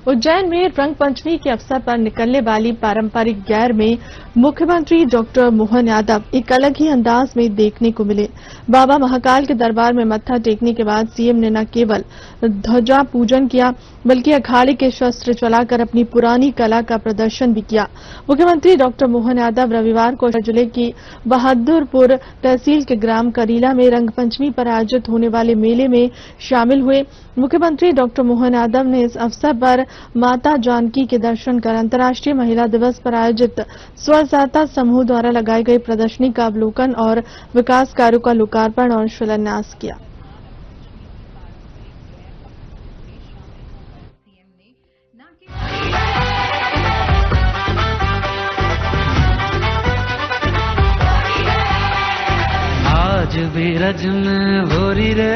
उज्जैन में रंग पंचमी के अवसर पर निकलने वाली पारंपरिक गैर में मुख्यमंत्री डॉक्टर मोहन यादव एक अलग ही अंदाज में देखने को मिले। बाबा महाकाल के दरबार में मत्था टेकने के बाद सीएम ने न केवल ध्वजा पूजन किया बल्कि अखाड़े के शस्त्र चलाकर अपनी पुरानी कला का प्रदर्शन भी किया। मुख्यमंत्री डॉक्टर मोहन यादव रविवार को जिले की बहादुरपुर तहसील के ग्राम करीला में रंग पंचमी पर आयोजित होने वाले मेले में शामिल हुए। मुख्यमंत्री डॉक्टर मोहन यादव ने इस अवसर पर माता जानकी के दर्शन कर अंतर्राष्ट्रीय महिला दिवस पर आयोजित स्व सहायता समूह द्वारा लगाई गई प्रदर्शनी का अवलोकन और विकास कार्यों का लोकार्पण और शिलान्यास किया। आज भी रज में भोरी रे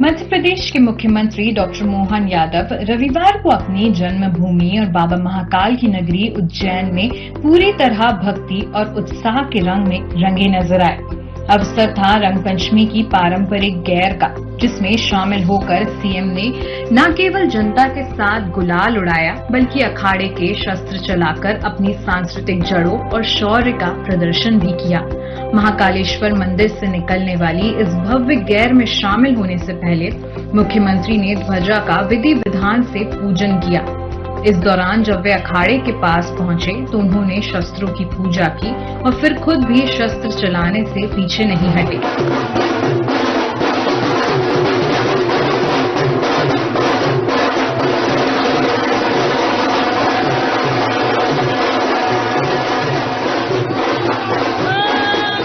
मध्य प्रदेश के मुख्यमंत्री डॉक्टर मोहन यादव रविवार को अपनी जन्मभूमि और बाबा महाकाल की नगरी उज्जैन में पूरी तरह भक्ति और उत्साह के रंग में रंगे नजर आए। अवसर था रंग पंचमी की पारंपरिक गैर का, जिसमें शामिल होकर सीएम ने न केवल जनता के साथ गुलाल उड़ाया बल्कि अखाड़े के शस्त्र चलाकर अपनी सांस्कृतिक जड़ों और शौर्य का प्रदर्शन भी किया। महाकालेश्वर मंदिर से निकलने वाली इस भव्य गैर में शामिल होने से पहले मुख्यमंत्री ने ध्वजा का विधि विधान से पूजन किया। इस दौरान जब वे अखाड़े के पास पहुंचे तो उन्होंने शस्त्रों की पूजा की और फिर खुद भी शस्त्र चलाने से पीछे नहीं हटे।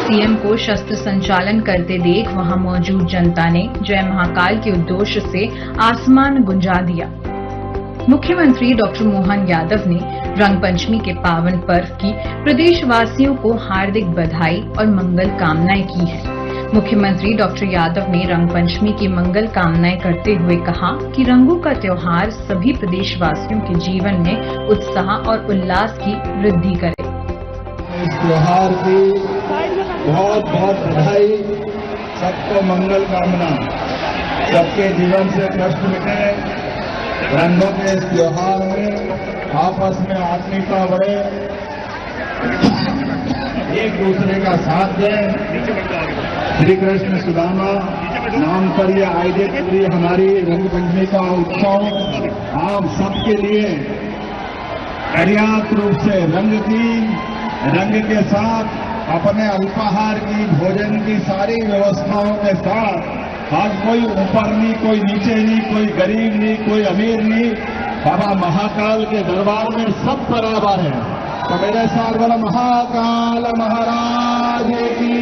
सीएम को शस्त्र संचालन करते देख वहां मौजूद जनता ने जय महाकाल के उद्घोष से आसमान गुंजा दिया। मुख्यमंत्री डॉक्टर मोहन यादव ने रंग पंचमी के पावन पर्व की प्रदेशवासियों को हार्दिक बधाई और मंगल कामनाएं की है। मुख्यमंत्री डॉक्टर यादव ने रंग पंचमी की मंगल कामनाएं करते हुए कहा कि रंगों का त्योहार सभी प्रदेशवासियों के जीवन में उत्साह और उल्लास की वृद्धि करे। इस त्योहार की बहुत बहुत बधाई, सबको मंगल कामना, सबके जीवन से कष्ट मिटे। रंगों के इस त्योहार में आपस में आत्मीयता बढ़े, एक दूसरे का साथ दें। श्री कृष्ण सुदामा नाम पर यह आयोजित हुई हमारी रंग पंचमी का उत्सव आप सबके लिए पर्याप्त रूप से रंग के साथ अपने अल्पाहार की, भोजन की सारी व्यवस्थाओं के साथ, आज कोई ऊपर नहीं, कोई नीचे नहीं, कोई गरीब नहीं, कोई अमीर नहीं, बाबा महाकाल के दरबार में सब बराबर है। तो मेरे साथ बोला महाकाल महाराज की,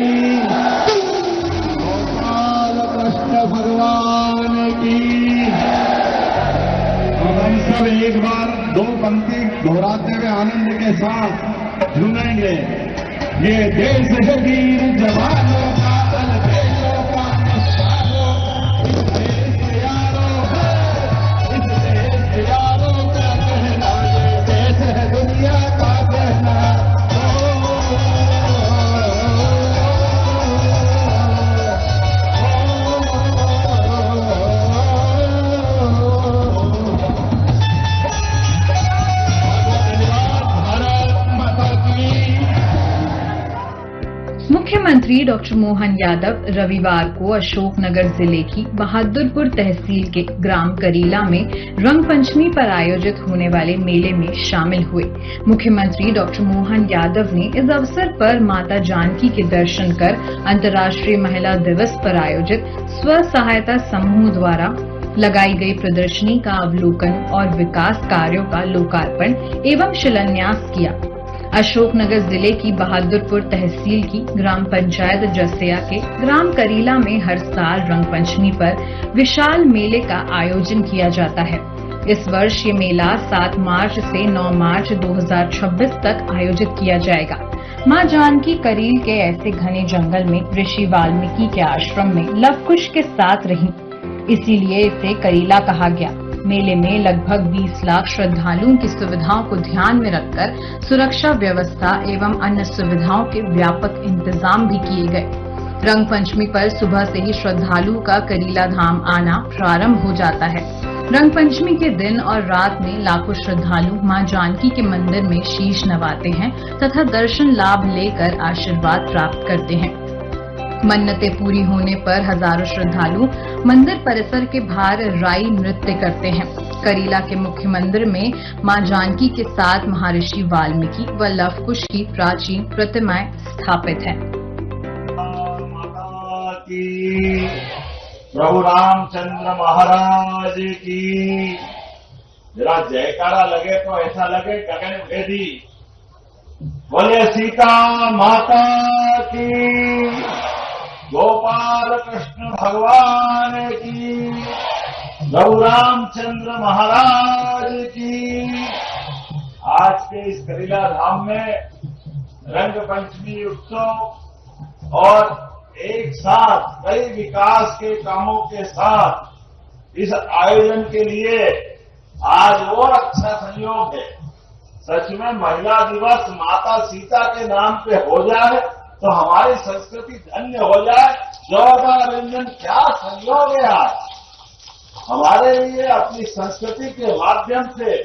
गोपाल कृष्ण भगवान की। और हम सब एक बार दो पंक्ति दोहराते हुए आनंद के साथ झूमेंगे। ये देश है वीर जवानों का, बल देशों का निशानों, इस देश यारों का कहना, ये देश है दुनिया का कहना। मुख्यमंत्री डॉक्टर मोहन यादव रविवार को अशोकनगर जिले की बहादुरपुर तहसील के ग्राम करीला में रंग पंचमी पर आयोजित होने वाले मेले में शामिल हुए। मुख्यमंत्री डॉक्टर मोहन यादव ने इस अवसर पर माता जानकी के दर्शन कर अंतर्राष्ट्रीय महिला दिवस पर आयोजित स्व सहायता समूह द्वारा लगाई गई प्रदर्शनी का अवलोकन और विकास कार्यों का लोकार्पण एवं शिलान्यास किया। अशोकनगर जिले की बहादुरपुर तहसील की ग्राम पंचायत जसिया के ग्राम करीला में हर साल रंग पंचमी पर विशाल मेले का आयोजन किया जाता है। इस वर्ष ये मेला 7 मार्च से 9 मार्च 2026 तक आयोजित किया जाएगा। मां जानकी करील के ऐसे घने जंगल में ऋषि वाल्मीकि के आश्रम में लव कुश के साथ रहीं। इसीलिए इसे करीला कहा गया। मेले में लगभग 20 लाख श्रद्धालुओं की सुविधाओं को ध्यान में रखकर सुरक्षा व्यवस्था एवं अन्य सुविधाओं के व्यापक इंतजाम भी किए गए। रंग पंचमी पर सुबह से ही श्रद्धालुओं का करीला धाम आना प्रारंभ हो जाता है। रंग पंचमी के दिन और रात में लाखों श्रद्धालु मां जानकी के मंदिर में शीश नवाते हैं तथा दर्शन लाभ लेकर आशीर्वाद प्राप्त करते हैं। मन्नतें पूरी होने पर हजारों श्रद्धालु मंदिर परिसर के बाहर राई नृत्य करते हैं। करीला के मुख्य मंदिर में मां जानकी के साथ महर्षि वाल्मीकि व लव कुश की प्राचीन प्रतिमाएं स्थापित हैं। प्रभु रामचंद्र महाराज की जरा जयकारा लगे तो ऐसा लगे गगन भेदी। बोले सीता माता की, गोपाल कृष्ण भगवान की, प्रभु रामचंद्र महाराज की। आज के इस करीला धाम में रंग पंचमी उत्सव और एक साथ कई विकास के कामों के साथ इस आयोजन के लिए आज और अच्छा संयोग है। सच में महिला दिवस माता सीता के नाम पे हो जाए तो हमारी संस्कृति धन्य हो जाए। 14 रंजन क्या संयोग है आज हमारे लिए। अपनी संस्कृति के माध्यम से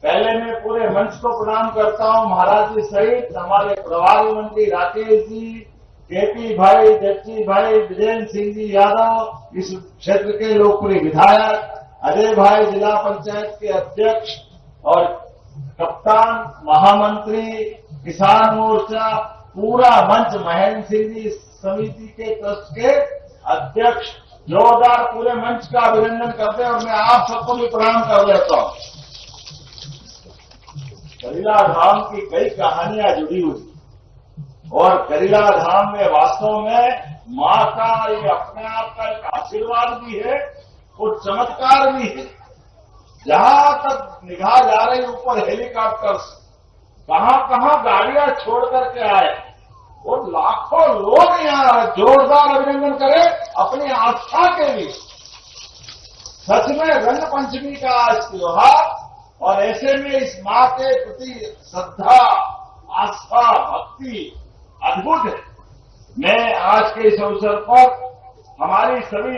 पहले मैं पूरे मंच को प्रणाम करता हूं, महाराज जी सहित हमारे प्रभारी मंत्री राकेश जी, केपी भाई, जच्ची भाई, विजय सिंह जी यादव, इस क्षेत्र के लोकप्रिय विधायक, अजय भाई जिला पंचायत के अध्यक्ष और कप्तान, महामंत्री, किसान मोर्चा, पूरा मंच, महेंद्र सिंह जी समिति के ट्रस्ट के अध्यक्ष, जोरदार पूरे मंच का अभिनंदन करते हैं और मैं आप सबको भी प्रणाम कर देता हूं। करीला धाम की कई कहानियां जुड़ी हुई और करीला धाम में वास्तव में मां का ये अपने आप का एक आशीर्वाद भी है और चमत्कार भी है। जहां तक निगाह जा रही ऊपर हेलीकॉप्टर कहां कहां गाड़ियां छोड़ करके आए और लाखों लोग यहां जोरदार अभिनंदन करें अपनी आस्था के लिए। सच में रंग पंचमी का आज त्योहार और ऐसे में इस मां के प्रति श्रद्धा, आस्था, भक्ति अद्भुत है। मैं आज के इस अवसर पर हमारी सभी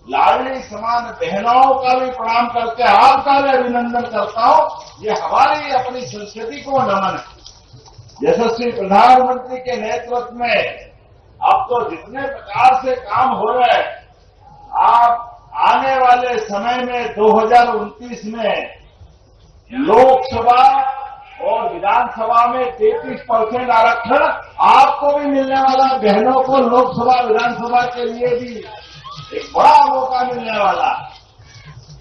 लाडली समान बहनों का भी प्रणाम करके आपका भी अभिनंदन करता हूं। ये हमारी अपनी संस्कृति को नमन है। यशस्वी प्रधानमंत्री के नेतृत्व में अब तो जितने प्रकार से काम हो रहे हैं, आप आने वाले समय में 2029 में लोकसभा और विधानसभा में 33% आरक्षण आपको भी मिलने वाला, बहनों को लोकसभा विधानसभा के लिए भी एक बड़ा मौका मिलने वाला।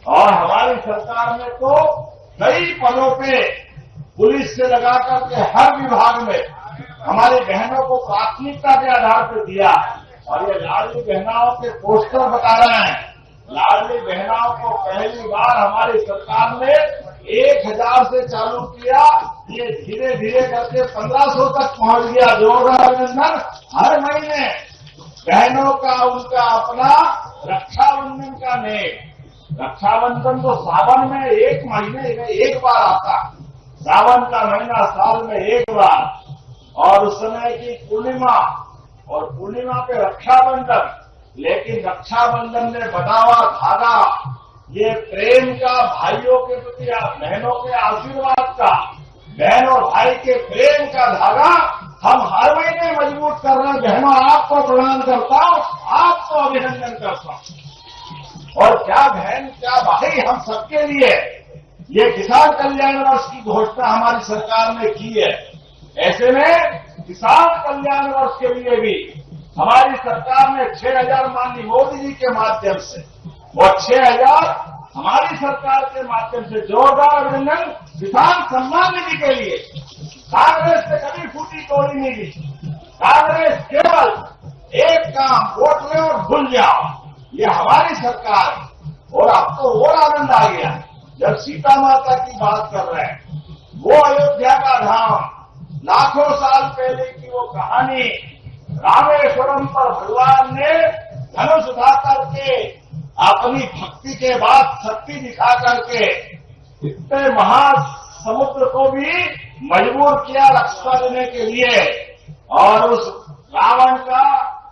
और हमारी सरकार ने तो कई पदों पे पुलिस से लगाकर के हर विभाग में हमारी बहनों को प्राथमिकता के आधार पर दिया। और ये लाडली बहनाओं के पोस्टर बता रहे हैं। लाडली बहनाओं को पहली बार हमारी सरकार ने 1000 से चालू किया, ये धीरे धीरे करके 1500 तक पहुंच गया। जोरदार अभिनंदन। हर महीने बहनों का उनका अपना रक्षाबंधन का नेम। रक्षाबंधन तो सावन में एक महीने में एक बार आता, सावन का महीना साल में एक बार और उस समय की पूर्णिमा और पूर्णिमा पे रक्षाबंधन। लेकिन रक्षाबंधन में बंधा धागा, ये प्रेम का, भाइयों के प्रति बहनों के आशीर्वाद का, बहन और भाई के प्रेम का धागा हम हर महीने मजबूत कर रहे हैं। बहनों आपको प्रणाम करता हूं, आपको अभिनंदन करता हूं। और क्या बहन क्या भाई, हम सबके लिए ये किसान कल्याण वर्ष की घोषणा हमारी सरकार ने की है। ऐसे में किसान कल्याण वर्ष के लिए भी हमारी सरकार ने 6000 माननीय मोदी जी के माध्यम से और 6000 हमारी सरकार के माध्यम से जोरदार अभिनंदन किसान सम्मान निधि के लिए। कांग्रेस ने कभी फूटी तोड़ी नहीं दी। कांग्रेस केवल एक काम, वोट ले और भूल जाओ, ये हमारी सरकार है। और अब तो और आनंद आ गया जब सीता माता की बात कर रहे हैं। वो अयोध्या का धाम, लाखों साल पहले की वो कहानी, रामेश्वरम पर भगवान ने धनुष उठा करके अपनी भक्ति के बाद शक्ति दिखा करके इतने महासमुद्र को भी मजबूर किया रक्षा देने के लिए। और उस रावण का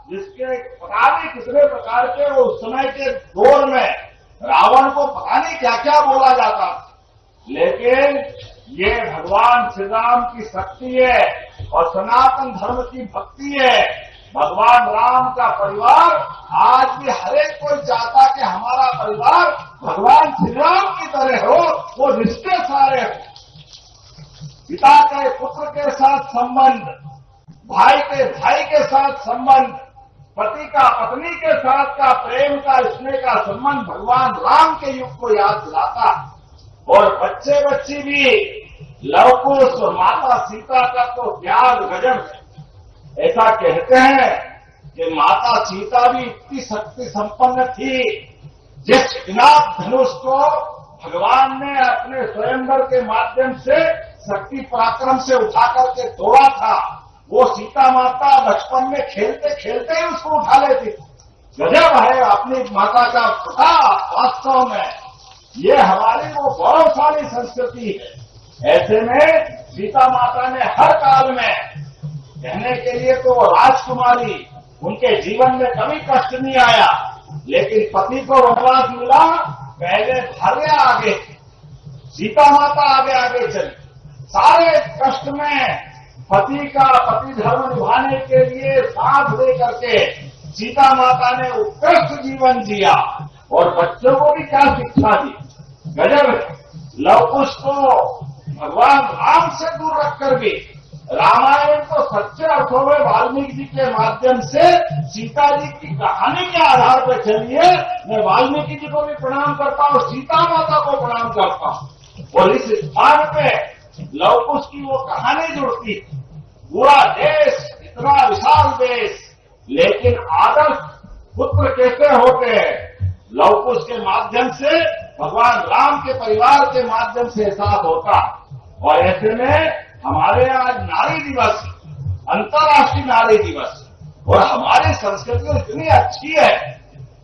जिसके पता नहीं कितने प्रकार के उस समय के दौर में रावण को पता नहीं क्या क्या बोला जाता, लेकिन ये भगवान श्री राम की शक्ति है और सनातन धर्म की भक्ति है। भगवान राम का परिवार आज भी हरेक कोई चाहता कि हमारा परिवार भगवान श्री राम की तरह हो, वो रिश्ते सारे हो। पिता के पुत्र के साथ संबंध, भाई के भाई के साथ संबंध, पति का पत्नी के साथ का प्रेम का स्नेह का संबंध भगवान राम के युग को याद दिलाता। और बच्चे बच्ची भी लवकुश और माता सीता का तो त्याग गजब है। ऐसा कहते हैं कि माता सीता भी इतनी शक्ति संपन्न थी, जिस विनाश धनुष को भगवान ने अपने स्वयंवर के माध्यम से शक्ति पराक्रम से उठा करके तोड़ा था, वो सीता माता बचपन में खेलते खेलते ही उसको उठा लेती। गजब है अपनी माता का पता। वास्तव में ये हमारी वो गौरवशाली संस्कृति है। ऐसे में सीता माता ने हर काल में, कहने के लिए तो वो राजकुमारी, उनके जीवन में कभी कष्ट नहीं आया, लेकिन पति को वनवास मिला, पहले भार्या आगे, सीता माता आगे आगे चली। सारे कष्ट में पति धर्म निभाने के लिए साथ दे करके सीता माता ने उत्कृष्ट जीवन जिया। और बच्चों को भी क्या शिक्षा दी, गजब है। लवकुश को भगवान राम से दूर रखकर भी रामायण को सच्चे अर्थों में वाल्मीकि जी के माध्यम से सीता जी की कहानी के आधार पर चलिए। मैं वाल्मीकि जी को भी प्रणाम करता हूँ, सीता माता को प्रणाम करता हूँ। और इस स्थान पे लवकुश की वो कहानी जुड़ती। पूरा देश, इतना विशाल देश, लेकिन आदर्श पुत्र कैसे होते हैं? लवकुश के माध्यम से, भगवान राम के परिवार के माध्यम से साथ होता। और ऐसे में हमारे आज नारी दिवस, अंतर्राष्ट्रीय नारी दिवस, और हमारी संस्कृति इतनी अच्छी है।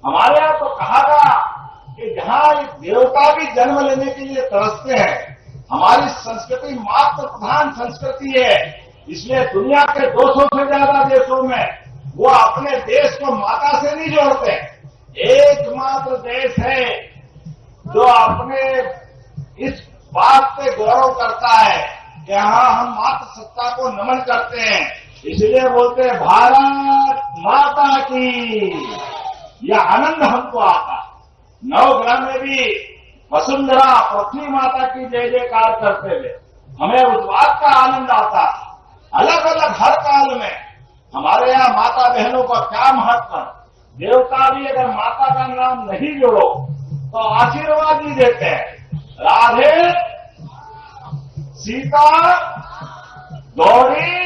हमारे यहाँ तो कहा था कि जहाँ देवता भी जन्म लेने के लिए तरसते हैं। हमारी संस्कृति मातृ प्रधान संस्कृति है, इसलिए दुनिया के 200 से ज्यादा देशों में वो अपने देश को माता से नहीं जोड़ते। एकमात्र देश है जो अपने इस बात पे गौरव करता है कि हाँ, हम मातृ सत्ता को नमन करते हैं। इसलिए बोलते हैं भारत माता की। यह आनंद हमको आता। नवग्रह में भी वसुंधरा पृथ्वी माता की जय जयकार करते हुए हमें उस बात का आनंद आता। अलग अलग हर काल में हमारे यहाँ माता बहनों का क्या महत्व। देवता भी अगर माता का नाम नहीं जोड़ो तो आशीर्वाद ही देते हैं। राधे, सीता, गौरी,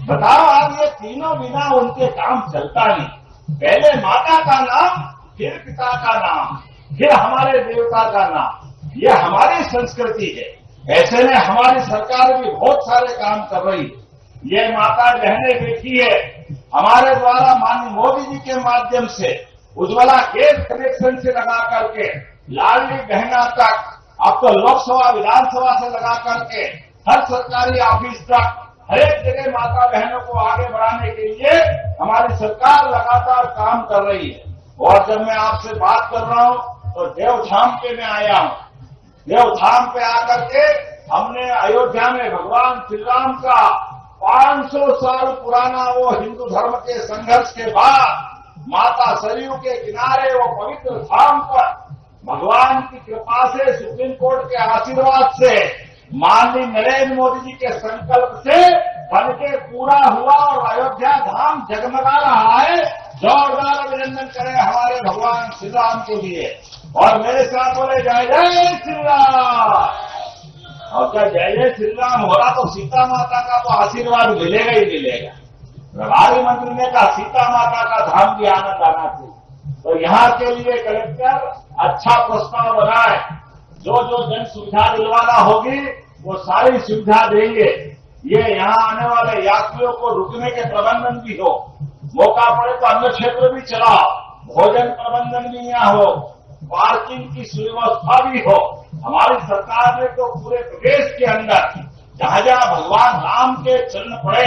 बताओ आज ये तीनों बिना उनके काम चलता नहीं। पहले माता का नाम, फिर पिता का नाम, फिर हमारे देवता का नाम। ये हमारी संस्कृति है। ऐसे में हमारी सरकार भी बहुत सारे काम कर रही है। ये माता बहनें बैठी है, हमारे द्वारा माननीय मोदी जी के माध्यम से उज्ज्वला गैस कनेक्शन से लगा करके लाडली बहना तक, अब तो लोकसभा विधानसभा से लगा करके हर सरकारी ऑफिस तक हर एक जगह माता बहनों को आगे बढ़ाने के लिए हमारी सरकार लगातार काम कर रही है। और जब मैं आपसे बात कर रहा हूं तो देवधाम पे मैं आया हूं। देवधाम पे आकर के हमने अयोध्या में भगवान श्री राम का 500 साल पुराना वो हिंदू धर्म के संघर्ष के बाद माता सरयू के किनारे वो पवित्र धाम पर भगवान की कृपा से, सुप्रीम कोर्ट के आशीर्वाद से, माननीय नरेंद्र मोदी जी के संकल्प से बनके पूरा हुआ और अयोध्या धाम जगमगा रहा है। जोरदार अभिनंदन करें हमारे भगवान श्री राम के लिए। और मेरे साथ बोले जय जय श्री राम। और क्या जय जय श्री राम हो रहा तो सीता माता का तो आशीर्वाद मिलेगा ही मिलेगा। प्रभारी मंत्री ने कहा सीता माता का धाम भी आनंद आना चाहिए। तो यहाँ के लिए कलेक्टर अच्छा प्रस्ताव बनाए। जो जो जन सुविधा दिलवाना होगी वो सारी सुविधा देंगे। ये यहाँ आने वाले यात्रियों को रुकने के प्रबंधन भी हो, मौका पड़े तो अन्य क्षेत्र भी चलाओ। भोजन प्रबंधन भी यहाँ हो, पार्किंग की सुव्यवस्था भी हो। हमारी सरकार ने तो पूरे प्रदेश के अंदर जहां जहां भगवान राम के चरण पड़े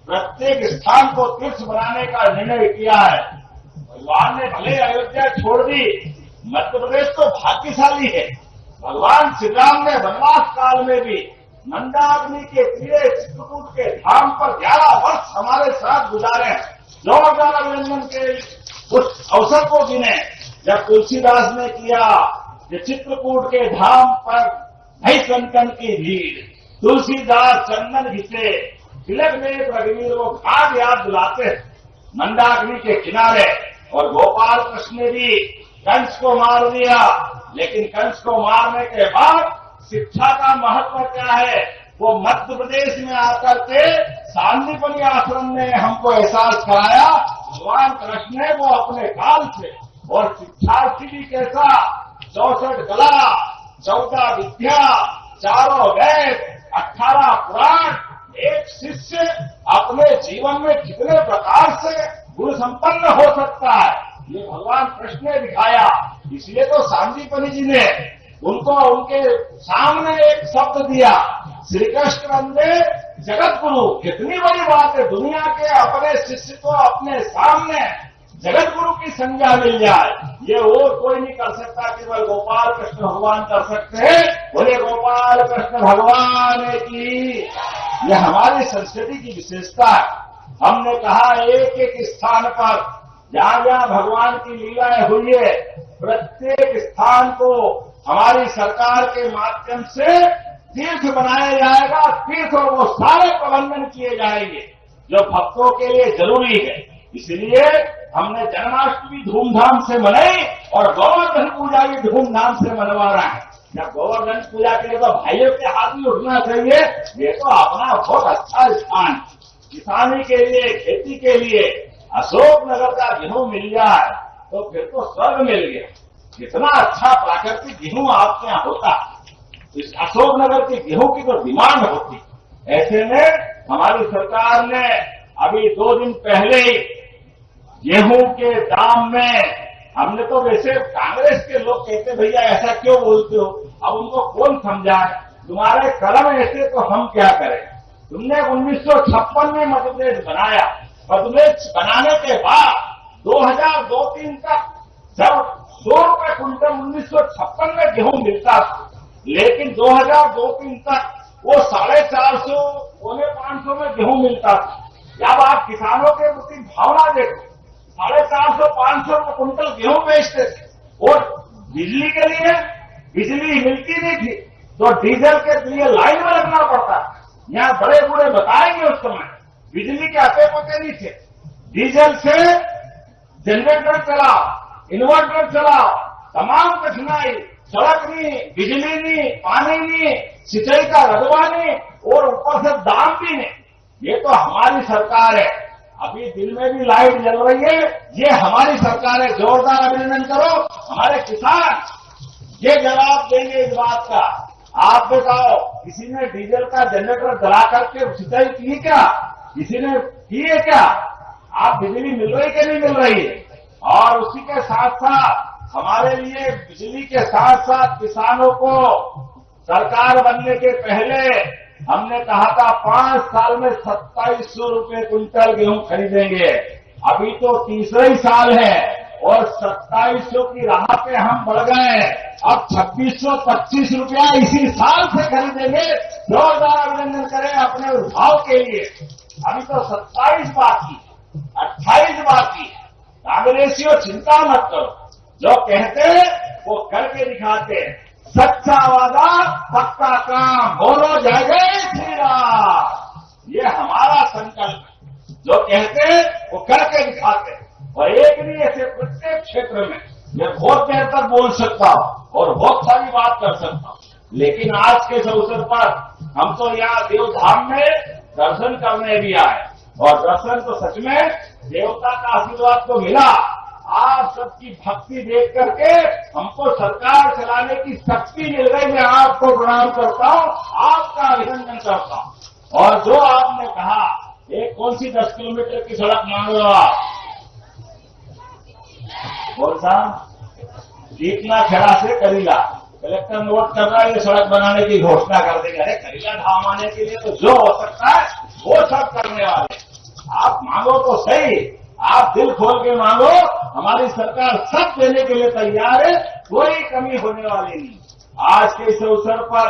प्रत्येक स्थान को तीर्थ बनाने का निर्णय किया है। भगवान ने भले अयोध्या छोड़ दी, मध्य प्रदेश तो भाग्यशाली है। भगवान श्री राम ने वनवास काल में भी मंदाग्नि के तीरे चित्रकूट के धाम पर 11 वर्ष हमारे साथ गुजारे। जोरदार अभिनंदन के उस अवसर को गिने जब तुलसीदास ने किया कि चित्रकूट के धाम पर भई कंकन की भीड़, तुलसीदास चंदन घिसे, तिलक में रघुवीर वो घाट याद दिलाते मंदाग्नि के किनारे। और गोपाल कृष्ण ने भी कंस को मार दिया, लेकिन कंस को मारने के बाद शिक्षा का महत्व क्या है वो मध्य प्रदेश में आकर के सांदीपनि आश्रम ने हमको एहसास कराया। भगवान कृष्ण ने वो अपने काल से, और शिक्षार्थी भी कैसा, 64 कला, 14 विद्या, 4 वेद, 18 पुराण, एक शिष्य अपने जीवन में कितने प्रकार से गुण संपन्न हो सकता है ये भगवान कृष्ण ने दिखाया। इसलिए तो सांदीपनि जी ने उनको उनके सामने एक शब्द दिया, श्री कृष्ण वंदे जगत गुरु। कितनी बड़ी बात है, दुनिया के अपने शिष्य को अपने सामने जगत गुरु की संज्ञा मिल जाए, ये और कोई नहीं कर सकता, केवल गोपाल कृष्ण भगवान कर सकते हैं। बोले गोपाल कृष्ण भगवान की। ये हमारी संस्कृति की विशेषता है। हमने कहा एक एक स्थान पर जहां जहां भगवान की लीलाएं हुई है, प्रत्येक स्थान को हमारी सरकार के माध्यम से तीर्थ बनाया जाएगा। तीर्थ और वो सारे प्रबंधन किए जाएंगे जो भक्तों के लिए जरूरी है। इसलिए हमने जन्माष्टमी धूमधाम से मनाई और गोवर्धन पूजा भी धूमधाम से मनवा रहे हैं। जब गोवर्धन पूजा के लिए तो भाइयों के हाथ में उठना चाहिए। ये तो अपना बहुत अच्छा स्थान, किसानी के लिए, खेती के लिए अशोकनगर का गेहूं मिल जाए तो फिर तो स्वर्ग मिल गया। कितना अच्छा प्राकृतिक गेहूं आपके यहाँ होता है। इस अशोकनगर के गेहूं की तो डिमांड होती। ऐसे में हमारी सरकार ने अभी 2 दिन पहले ही गेहूं के दाम में, हमने तो वैसे कांग्रेस के लोग कहते भैया ऐसा क्यों बोलते हो, अब उनको कौन समझाए, तुम्हारे कलम ऐसे तो हम क्या करें। तुमने 1956 में मध्य प्रदेश बनाया, मध्य प्रदेश बनाने के बाद 2002-03 तक जब 100 रुपए क्विंटल 1956 में गेहूं मिलता था, लेकिन 2002-03 तक वो 450, 550 में गेहूं मिलता था। जब आप किसानों के प्रति भावना देखो, 450-500 रुपए क्विंटल गेहूं बेचते थे और बिजली के लिए बिजली मिलती नहीं थी तो डीजल के लिए लाइन में लगना पड़ता। यहाँ बड़े बूढ़े बताएंगे उस समय बिजली के अते पते नहीं थे। डीजल से जनरेटर चलाओ, इन्वर्टर चलाओ, तमाम कठिनाई, सड़क नहीं, बिजली नहीं, पानी नहीं, सिंचाई का रकबा नहीं और ऊपर से दाम भी नहीं। ये तो हमारी सरकार है। अभी दिन में भी लाइट जल रही है, ये हमारी सरकार है। जोरदार अभिनंदन करो हमारे किसान। ये जवाब देंगे इस बात का। आप बताओ, किसी ने डीजल का जनरेटर जला करके सिंचाई की क्या? किसी ने की है क्या? आप बिजली मिल रही कि नहीं मिल रही है? और उसी के साथ साथ हमारे लिए बिजली के साथ साथ किसानों को सरकार बनने के पहले हमने कहा था 5 साल में 2700 रुपए क्विंटल गेहूं खरीदेंगे। अभी तो तीसरा ही साल है और 2700 की राह पे हम बढ़ गए। अब 2625 रुपया इसी साल से खरीदेंगे। जोरदार अभिनंदन करें अपने भाव के लिए। अभी तो 27 बाकी, 28 बाकी। कांग्रेसियों चिंता मत करो, जो कहते हैं वो करके दिखाते हैं। सच्चा वादा पक्का काम, बोलो जय जय श्री राम। ये हमारा संकल्प है। जो कहते हैं वो करके दिखाते हैं। और एक नहीं, ऐसे प्रत्येक क्षेत्र में मैं बहुत देर तक बोल सकता हूं और बहुत सारी बात कर सकता हूं, लेकिन आज के इस अवसर पर हम तो यहाँ देवधाम में दर्शन करने भी आए और दर्शन तो सच में देवता का आशीर्वाद तो मिला। आप सबकी भक्ति देख करके हमको सरकार चलाने की शक्ति मिल गई। मैं आपको प्रणाम करता हूं, आपका अभिनंदन करता हूं। और जो आपने कहा, एक कौन सी 10 किलोमीटर की सड़क मांग रहे हो आप? और साहब इतना खड़ा से करीला कलेक्टर नोट कर रहा है, ये सड़क बनाने की घोषणा कर देंगे। अरे करीला धाम आने के लिए तो जो हो सकता है वो सब करने वाले। आप मांगो तो सही, आप दिल खोल के मांगो, हमारी सरकार सब देने के लिए तैयार है, कोई कमी होने वाली नहीं। आज के इस अवसर पर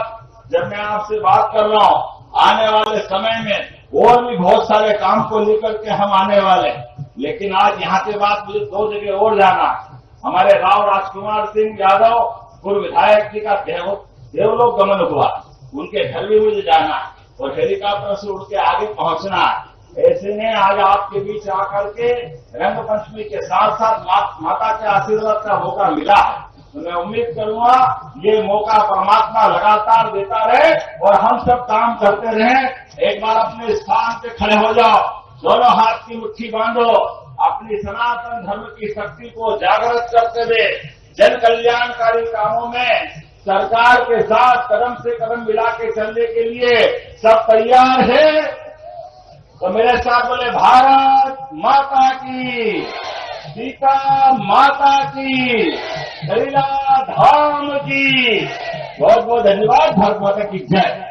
जब मैं आपसे बात कर रहा हूं, आने वाले समय में और भी बहुत सारे काम को लेकर के हम आने वाले, लेकिन आज यहाँ के बाद मुझे 2 जगह और जाना है। हमारे राव राजकुमार सिंह यादव पूर्व विधायक जी का देवलोक गमन हुआ, उनके घर भी मुझे जाना है और हेलीकॉप्टर से उड़ के आगे पहुंचना है। ऐसे में आज आपके बीच आकर के रंग पंचमी के साथ साथ माता के आशीर्वाद का मौका मिला है, तो मैं उम्मीद करूंगा ये मौका परमात्मा लगातार देता रहे और हम सब काम करते रहें। एक बार अपने स्थान पे खड़े हो जाओ, दोनों हाथ की मुट्ठी बांधो, अपनी सनातन धर्म की शक्ति को जागृत करते हुए जन कल्याणकारी कामों में सरकार के साथ कदम से कदम मिला के चलने के लिए सब तैयार है। तो मेरे साथ बोले भारत माता की, सीता माता की, करीला धाम की। बहुत बहुत धन्यवाद। भारत माता की जय।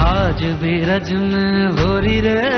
आज भी रज में हो रही रे